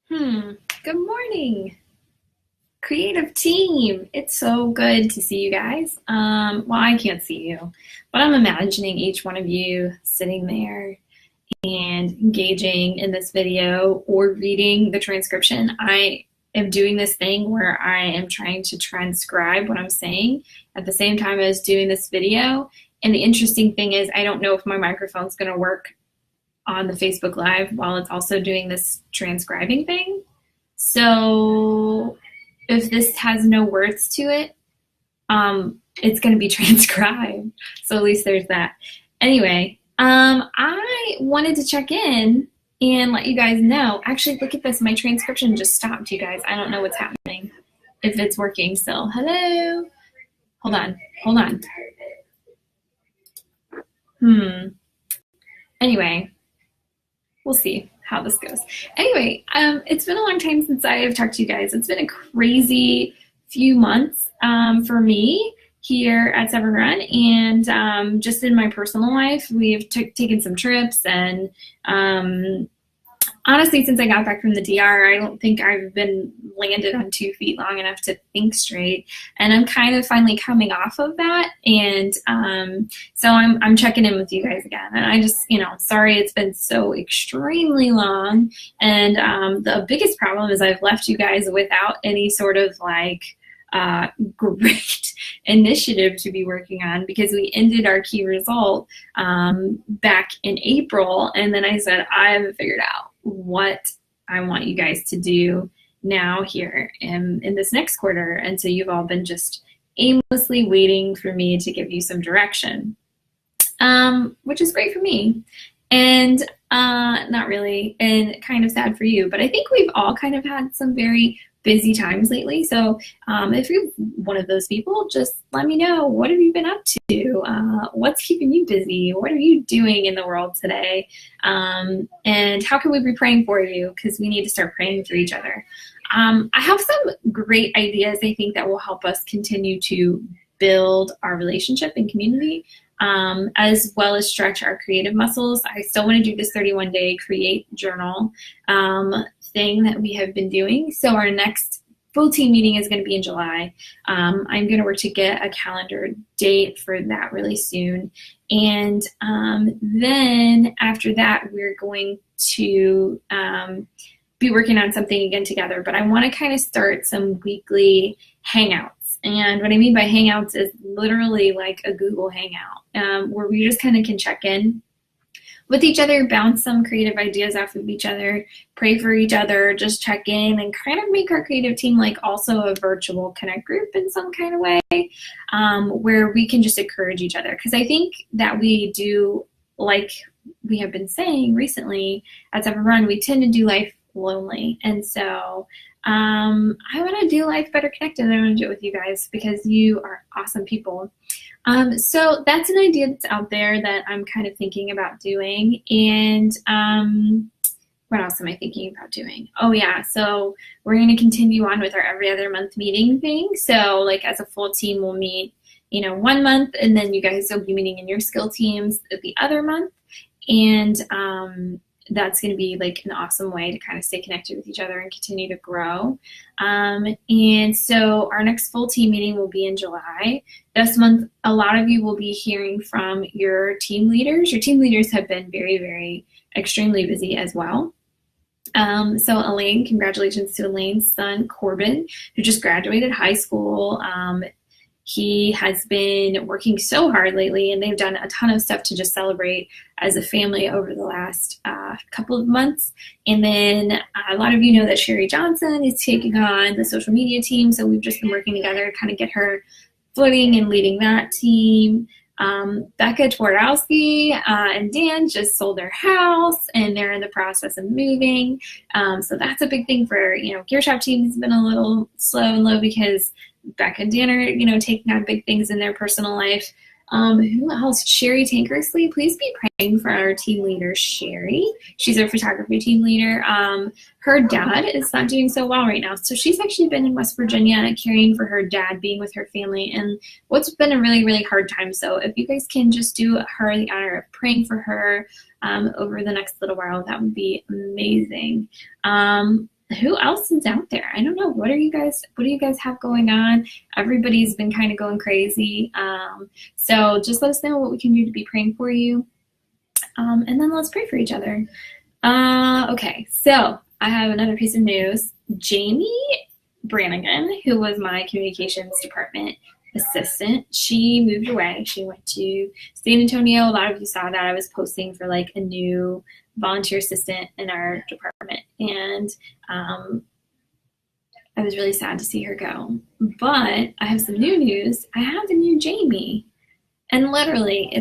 Good morning, creative team. It's so good to see you guys. Well, I can't see you, but I'm imagining each one of you sitting there and engaging in this video or reading the transcription. I am doing this thing where I am trying to transcribe what I'm saying at the same time as doing this video. And the interesting thing is I don't know if my microphone's going to work on the Facebook Live while it's also doing this transcribing thing. So if this has no words to it, it's going to be transcribed. So at least there's that. Anyway, I wanted to check in and let you guys know. Actually, look at this. My transcription just stopped, you guys. I don't know what's happening. If it's working still. Hello? Hold on. Anyway, we'll see how this goes. Anyway, it's been a long time since I have talked to you guys. It's been a crazy few months for me here at Seven Run, and just in my personal life, we've taken some trips, and honestly, since I got back from the DR, I don't think I've been landed on 2 feet long enough to think straight, and I'm kind of finally coming off of that, and so I'm checking in with you guys again, and I just, sorry it's been so extremely long, and the biggest problem is I've left you guys without any sort of great initiative to be working on, because we ended our key result back in April, and then I said I haven't figured out what I want you guys to do now here in this next quarter, and so you've all been just aimlessly waiting for me to give you some direction, which is great for me, and not really, and kind of sad for you, but I think we've all kind of had some very busy times lately. So if you're one of those people, just let me know. What have you been up to? What's keeping you busy? What are you doing in the world today? And how can we be praying for you? Because we need to start praying for each other. I have some great ideas, I think, that will help us continue to build our relationship and community, as well as stretch our creative muscles. I still want to do this 31-day create journal thing that we have been doing. So our next full team meeting is going to be in July. I'm going to work to get a calendar date for that really soon. And then after that, we're going to be working on something again together. But I want to kind of start some weekly hangouts. And what I mean by hangouts is literally like a Google Hangout, where we just kind of can check in with each other, bounce some creative ideas off of each other, pray for each other, just check in, and kind of make our creative team like also a virtual connect group in some kind of way, where we can just encourage each other. Because I think that we do, like we have been saying recently at Seven Run, we tend to do life lonely. And so I want to do life better connected, and I want to do it with you guys because you are awesome people. So that's an idea that's out there that I'm kind of thinking about doing. And what else am I thinking about doing? Oh yeah, so we're going to continue on with our every other month meeting thing. So like as a full team, we'll meet, 1 month, and then you guys will be meeting in your skill teams the other month. And that's going to be like an awesome way to kind of stay connected with each other and continue to grow. And so our next full team meeting will be in July. This month, a lot of you will be hearing from your team leaders. Your team leaders have been very, very extremely busy as well. So Elaine, congratulations to Elaine's son, Corbin, who just graduated high school. He has been working so hard lately, and they've done a ton of stuff to just celebrate as a family over the last couple of months. And then a lot of you know that Sherry Johnson is taking on the social media team, so we've just been working together to kind of get her footing and leading that team. Becca Twardowski and Dan just sold their house, and they're in the process of moving. So that's a big thing for, Gear Shop team has been a little slow and low because Becca and Dan are, taking on big things in their personal life. Who else? Sherry Tankersley. Please be praying for our team leader, Sherry. She's our photography team leader. Her dad is not doing so well right now. So she's actually been in West Virginia caring for her dad, being with her family, and what's been a really, really hard time. So if you guys can just do her the honor of praying for her over the next little while, that would be amazing. who else is out there? I don't know. What do you guys have going on? Everybody's been kind of going crazy. So just let us know what we can do to be praying for you. And then let's pray for each other. Okay, so I have another piece of news. Jamie Branagan, who was my communications department assistant, she moved away. She went to San Antonio. A lot of you saw that I was posting for like a new volunteer assistant in our department, and I was really sad to see her go. But I have some new news. I have a new Jamie, and literally,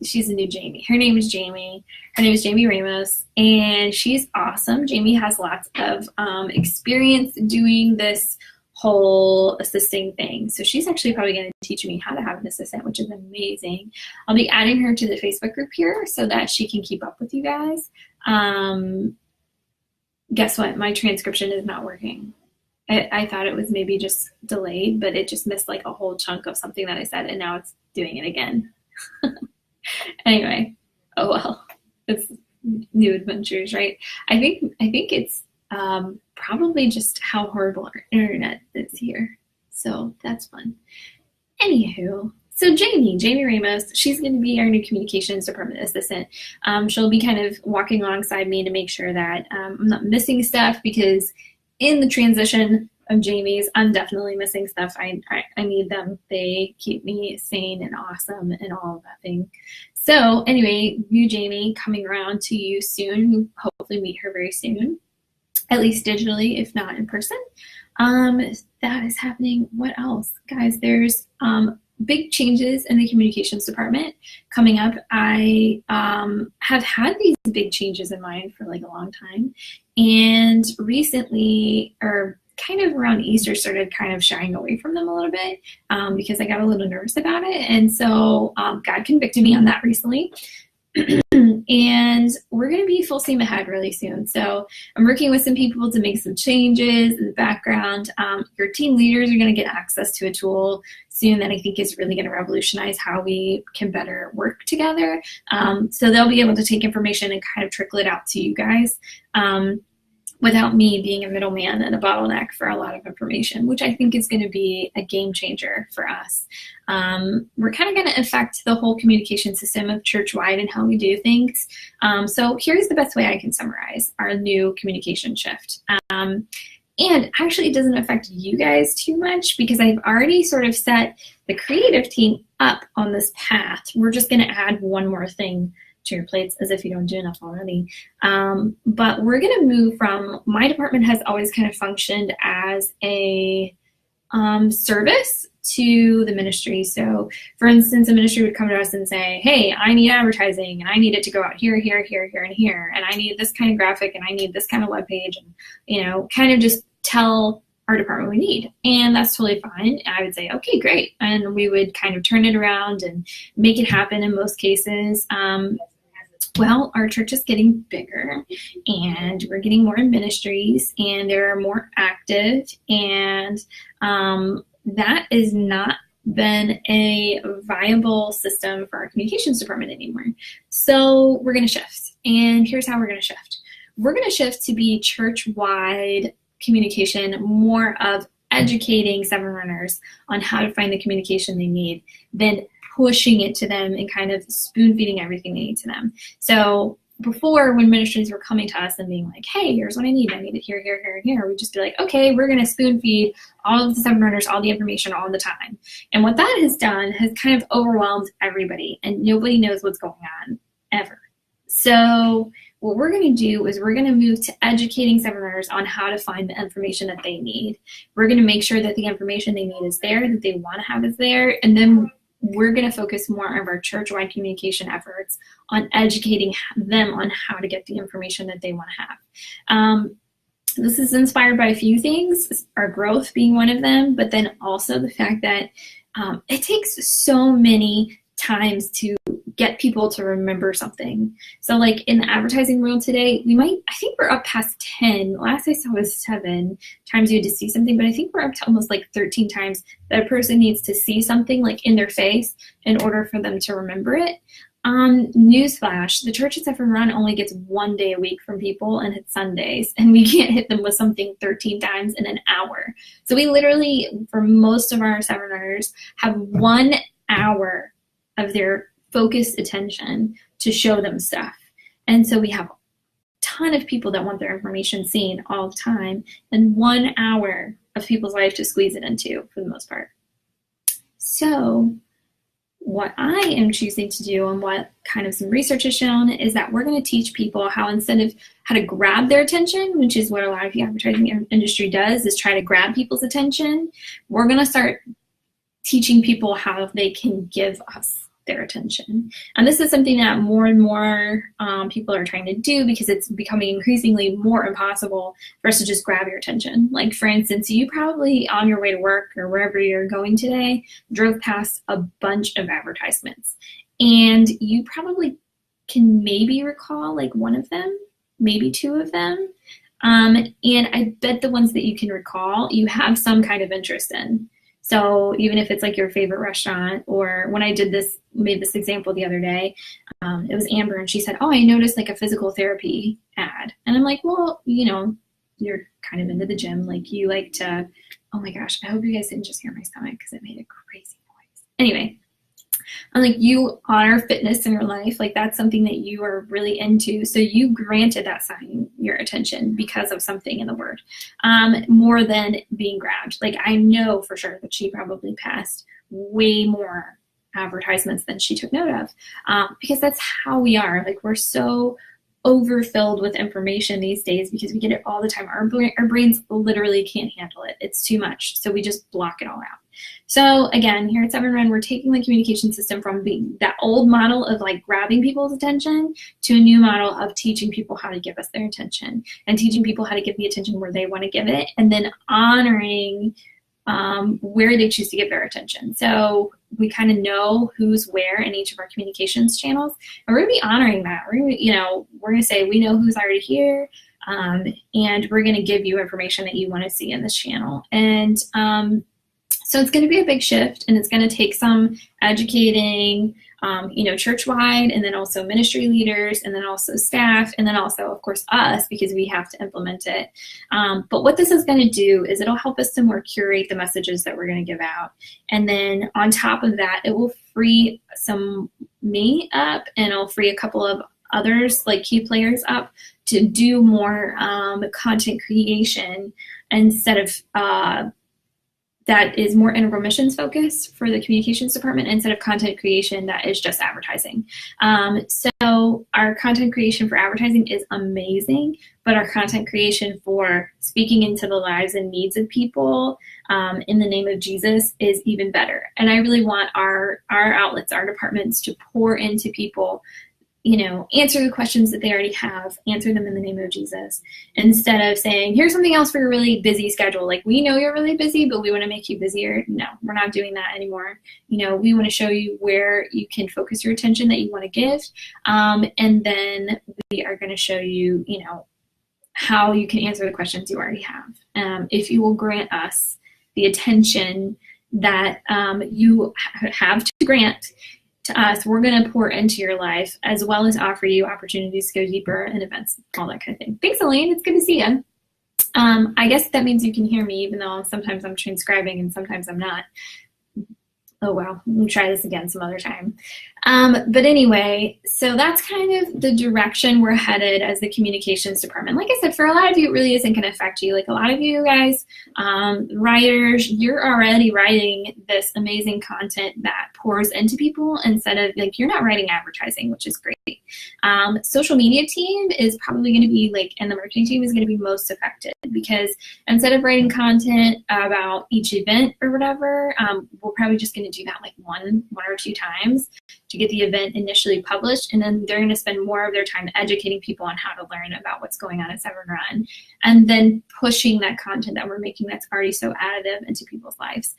she's a new Jamie. Her name is Jamie. Her name is Jamie Ramos, and she's awesome. Jamie has lots of experience doing this whole assisting thing. So she's actually probably going to teach me how to have an assistant, which is amazing. I'll be adding her to the Facebook group here so that she can keep up with you guys. Guess what? My transcription is not working. I thought it was maybe just delayed, but it just missed like a whole chunk of something that I said, and now it's doing it again. Anyway, oh well, it's new adventures, right? I think it's probably just how horrible our internet is here. So that's fun. Anywho, so Jamie Ramos, she's going to be our new communications department assistant. She'll be kind of walking alongside me to make sure that I'm not missing stuff, because in the transition of Jamie's, I'm definitely missing stuff. I need them. They keep me sane and awesome and all of that thing. So anyway, new Jamie coming around to you soon. Hopefully meet her very soon, at least digitally, if not in person. That is happening. What else? Guys, there's big changes in the communications department coming up. I have had these big changes in mind for like a long time, and recently, or kind of around Easter, started kind of shying away from them a little bit because I got a little nervous about it. And so God convicted me on that recently. And we're going to be full steam ahead really soon. So I'm working with some people to make some changes in the background. Your team leaders are going to get access to a tool soon that I think is really going to revolutionize how we can better work together. So they'll be able to take information and kind of trickle it out to you guys without me being a middleman and a bottleneck for a lot of information, which I think is going to be a game changer for us. We're kind of going to affect the whole communication system of church-wide and how we do things. So here's the best way I can summarize our new communication shift. And actually it doesn't affect you guys too much because I've already sort of set the creative team up on this path. We're just going to add one more thing to your plates, as if you don't do enough already. But we're going to move from, my department has always kind of functioned as a service to the ministry. So for instance, a ministry would come to us and say, hey, I need advertising and I need it to go out here, here, here, here, and here. And I need this kind of graphic and I need this kind of web page, and, you know, kind of just tell our department we need. And that's totally fine. I would say, okay, great. And we would kind of turn it around and make it happen in most cases. Well, our church is getting bigger and we're getting more ministries and they're more active, and that has not been a viable system for our communications department anymore. So we're going to shift, and here's how we're going to shift. We're going to shift to be church-wide communication, more of educating seven runners on how to find the communication they need, than pushing it to them and kind of spoon feeding everything they need to them. So before, when ministries were coming to us and being like, hey, here's what I need it here, here, here, and here, we'd just be like, okay, we're going to spoon feed all of the seven runners all the information all the time. And what that has done has kind of overwhelmed everybody, and nobody knows what's going on ever. So what we're going to do is we're going to move to educating seven runners on how to find the information that they need. We're going to make sure that the information they need is there, that they want to have is there, and then we're going to focus more of our church-wide communication efforts on educating them on how to get the information that they want to have. This is inspired by a few things, our growth being one of them, but then also the fact that it takes so many times to get people to remember something. So like in the advertising world today, I think we're up past 10. Last I saw was 7 times you had to see something, but I think we're up to almost like 13 times that a person needs to see something like in their face in order for them to remember it. Newsflash, the church at Seven Run only gets 1 day a week from people, and it's Sundays, and we can't hit them with something 13 times in an hour. So we literally, for most of our Seven Runners, have 1 hour of their focused attention to show them stuff. And so we have a ton of people that want their information seen all the time, and 1 hour of people's life to squeeze it into, for the most part. So what I am choosing to do, and what kind of some research has shown, is that we're going to teach people how, instead of how to grab their attention, which is what a lot of the advertising industry does, is try to grab people's attention, we're going to start teaching people how they can give us their attention. And this is something that more and more people are trying to do, because it's becoming increasingly more impossible for us to just grab your attention. Like, for instance, you probably, on your way to work or wherever you're going today, drove past a bunch of advertisements, and you probably can maybe recall like one of them, maybe two of them, and I bet the ones that you can recall, you have some kind of interest in. So even if it's like your favorite restaurant, or when I made this example the other day, it was Amber, and she said, oh, I noticed like a physical therapy ad. And I'm like, well, you know, you're kind of into the gym. Like, you like to, oh my gosh, I hope you guys didn't just hear my stomach because it made a crazy noise. Anyway, I'm like, you honor fitness in your life. Like, that's something that you are really into. So you granted that sign your attention because of something in the word, more than being grabbed. Like, I know for sure that she probably passed way more advertisements than she took note of, because that's how we are. Like, we're so overfilled with information these days because we get it all the time. Our brains literally can't handle it. It's too much. So we just block it all out. So again, here at Seven Run, we're taking the communication system from that old model of like grabbing people's attention to a new model of teaching people how to give us their attention, and teaching people how to give the attention where they want to give it, and then honoring where they choose to give their attention. So we kind of know who's where in each of our communications channels, and we're going to be honoring that. We're going to say, we know who's already here, and we're going to give you information that you want to see in this channel. And so it's going to be a big shift, and it's going to take some educating, church-wide, and then also ministry leaders, and then also staff, and then also, of course, us, because we have to implement it. But what this is going to do is it'll help us to more curate the messages that we're going to give out. And then on top of that, it will free me up, and it'll free a couple of others, like key players, up to do more content creation instead of that is more integral missions focused for the communications department, instead of content creation that is just advertising. So our content creation for advertising is amazing, but our content creation for speaking into the lives and needs of people in the name of Jesus is even better. And I really want our outlets, our departments, to pour into people, answer the questions that they already have, answer them in the name of Jesus, instead of saying, here's something else for your really busy schedule. Like, we know you're really busy, but we want to make you busier. No, we're not doing that anymore. We want to show you where you can focus your attention that you want to give. And then we are going to show you, how you can answer the questions you already have. If you will grant us the attention that you have to grant to us, we're going to pour into your life, as well as offer you opportunities to go deeper in events, all that kind of thing. Thanks, Elaine. It's good to see you. I guess that means you can hear me, even though sometimes I'm transcribing and sometimes I'm not. Oh, well, we'll try this again some other time. But anyway, so that's kind of the direction we're headed as the communications department. Like I said, for a lot of you, it really isn't going to affect you. Like, a lot of you guys, writers, you're already writing this amazing content that pours into people, instead of, like, you're not writing advertising, which is great. Social media team is probably going to be and the marketing team is going to be most affected, because instead of writing content about each event or whatever, we're probably just going to do that like one or two times to get the event initially published, and then they're going to spend more of their time educating people on how to learn about what's going on at Seven Run, and then pushing that content that we're making that's already so additive into people's lives.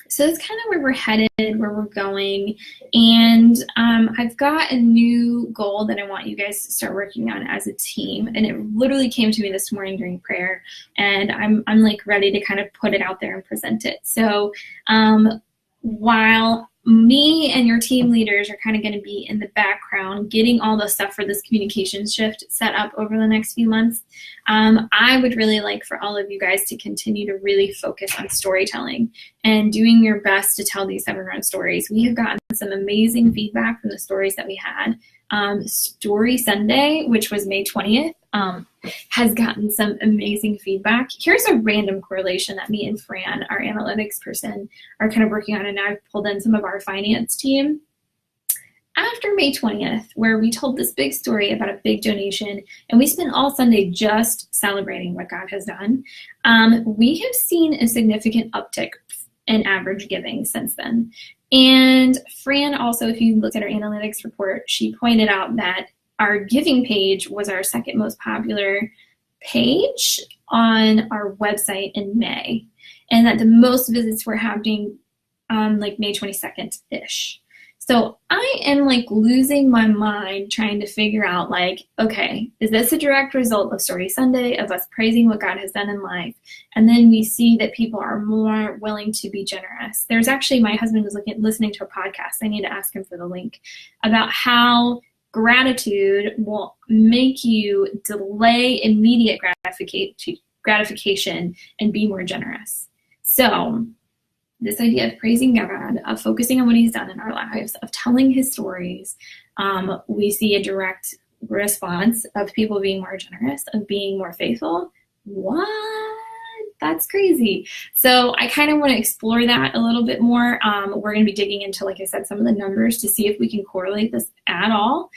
So that's kind of where we're headed, where we're going. And I've got a new goal that I want you guys to start working on as a team. And it literally came to me this morning during prayer. And I'm like ready to kind of put it out there and present it. So while me and your team leaders are kind of going to be in the background getting all the stuff for this communication shift set up over the next few months. I would really like for all of you guys to continue to really focus on storytelling and doing your best to tell these 7 round stories. We have gotten some amazing feedback from the stories that we had. Story Sunday, which was May 20th, has gotten some amazing feedback. Here's a random correlation that me and Fran, our analytics person, are kind of working on, and I've pulled in some of our finance team. After May 20th, where we told this big story about a big donation, and we spent all Sunday just celebrating what God has done, we have seen a significant uptick in average giving since then. And Fran also, if you look at our analytics report, she pointed out that our giving page was our second most popular page on our website in May, and that the most visits were happening on like May 22nd-ish. So I am like losing my mind trying to figure out like, okay, is this a direct result of Story Sunday, of us praising what God has done in life? And then we see that people are more willing to be generous. There's actually, my husband was listening to a podcast, I need to ask him for the link, about how gratitude will make you delay immediate gratification and be more generous. So this idea of praising God, of focusing on what he's done in our lives, of telling his stories, we see a direct response of people being more generous, of being more faithful. What? That's crazy. So I kind of want to explore that a little bit more. We're going to be digging into, like I said, some of the numbers to see if we can correlate this at all.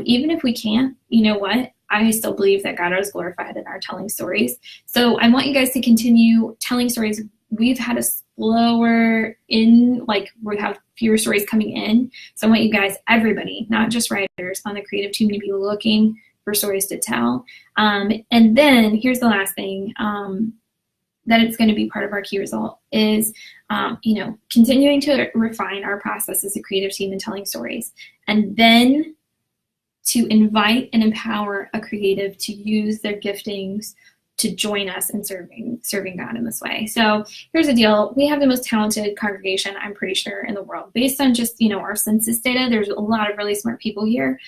Even if we can't, you know what? I still believe that God is glorified in our telling stories. So I want you guys to continue telling stories. We've had a slower we have fewer stories coming in. So I want you guys, everybody, not just writers on the creative team, to be looking for stories to tell. And then here's the last thing, that it's going to be part of our key result is, continuing to refine our process as a creative team in telling stories, and then to invite and empower a creative to use their giftings to join us in serving God in this way. So here's the deal. We have the most talented congregation, I'm pretty sure, in the world. Based on just, our census data, there's a lot of really smart people here.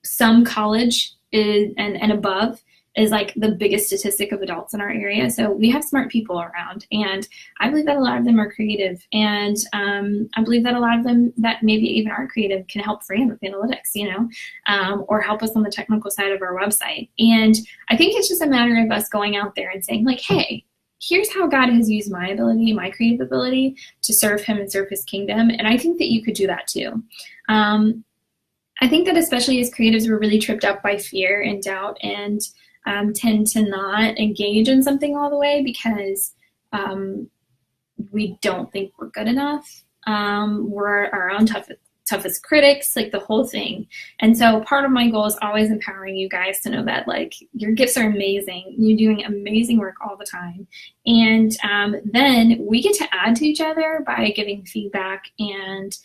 Some college and above is like the biggest statistic of adults in our area. So we have smart people around, and I believe that a lot of them are creative, and I believe that a lot of them that maybe even are creative can help Fran with analytics, or help us on the technical side of our website. And I think it's just a matter of us going out there and saying like, hey, here's how God has used my ability, my creative ability, to serve him and serve his kingdom. And I think that you could do that too. I think that especially as creatives, we're really tripped up by fear and doubt, and tend to not engage in something all the way because we don't think we're good enough. We're our own toughest critics, like the whole thing. And so part of my goal is always empowering you guys to know that like your gifts are amazing. You're doing amazing work all the time. And then we get to add to each other by giving feedback and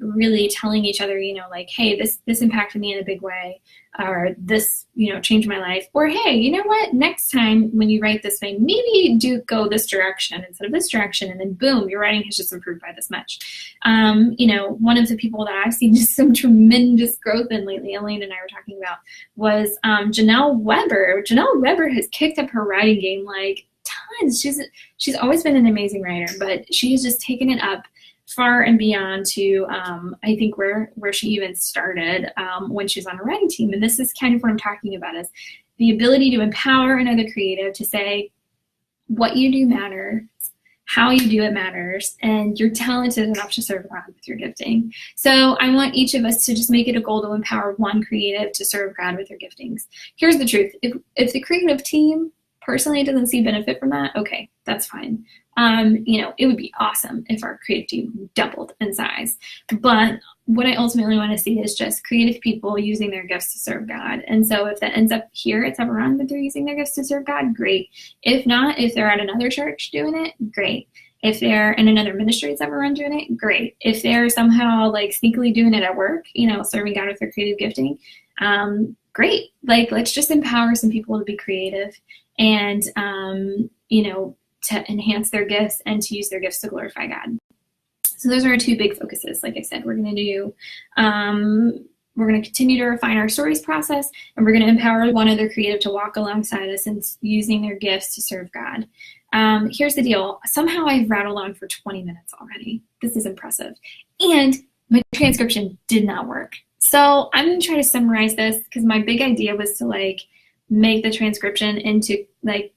really telling each other, like, hey, this impacted me in a big way, or this, changed my life, or hey, you know what, next time when you write this way, maybe do go this direction instead of this direction, and then boom, your writing has just improved by this much. One of the people that I've seen just some tremendous growth in lately, Elaine and I were talking about, was Janelle Weber. Janelle Weber has kicked up her writing game like tons. She's always been an amazing writer, but she has just taken it up far and beyond to, I think, where she even started when she was on a writing team. And this is kind of what I'm talking about, is the ability to empower another creative to say, what you do matters, how you do it matters, and you're talented enough to serve God with your gifting. So I want each of us to just make it a goal to empower one creative to serve God with their giftings. Here's the truth. If the creative team personally doesn't see benefit from that, okay, that's fine. It would be awesome if our creative team doubled in size. But what I ultimately want to see is just creative people using their gifts to serve God. And so if that ends up here at Severon, that they're using their gifts to serve God, great. If not, if they're at another church doing it, great. If they're in another ministry at Severon doing it, great. If they're somehow like sneakily doing it at work, serving God with their creative gifting, great. Like, let's just empower some people to be creative and, to enhance their gifts and to use their gifts to glorify God. So those are our two big focuses. Like I said, we're going to do, we're going to continue to refine our stories process, and we're going to empower one other creative to walk alongside us in using their gifts to serve God. Here's the deal. Somehow I've rattled on for 20 minutes already. This is impressive. And my transcription did not work. So I'm going to try to summarize this, because my big idea was to like make the transcription into like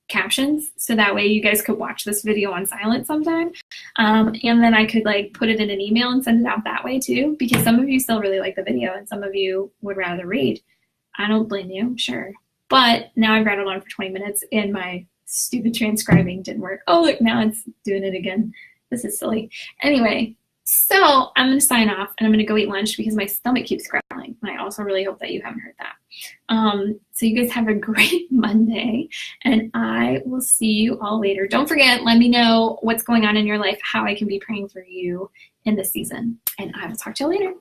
captions, so that way you guys could watch this video on silent sometime, and then I could like put it in an email and send it out that way too, because some of you still really like the video and some of you would rather read. I don't blame you, sure, but now I've rattled on for 20 minutes and my stupid transcribing didn't work. Oh look, now it's doing it again. This is silly. Anyway, so I'm going to sign off and I'm going to go eat lunch because my stomach keeps growling. And I also really hope that you haven't heard that. So you guys have a great Monday, and I will see you all later. Don't forget, let me know what's going on in your life, how I can be praying for you in this season. And I will talk to you later.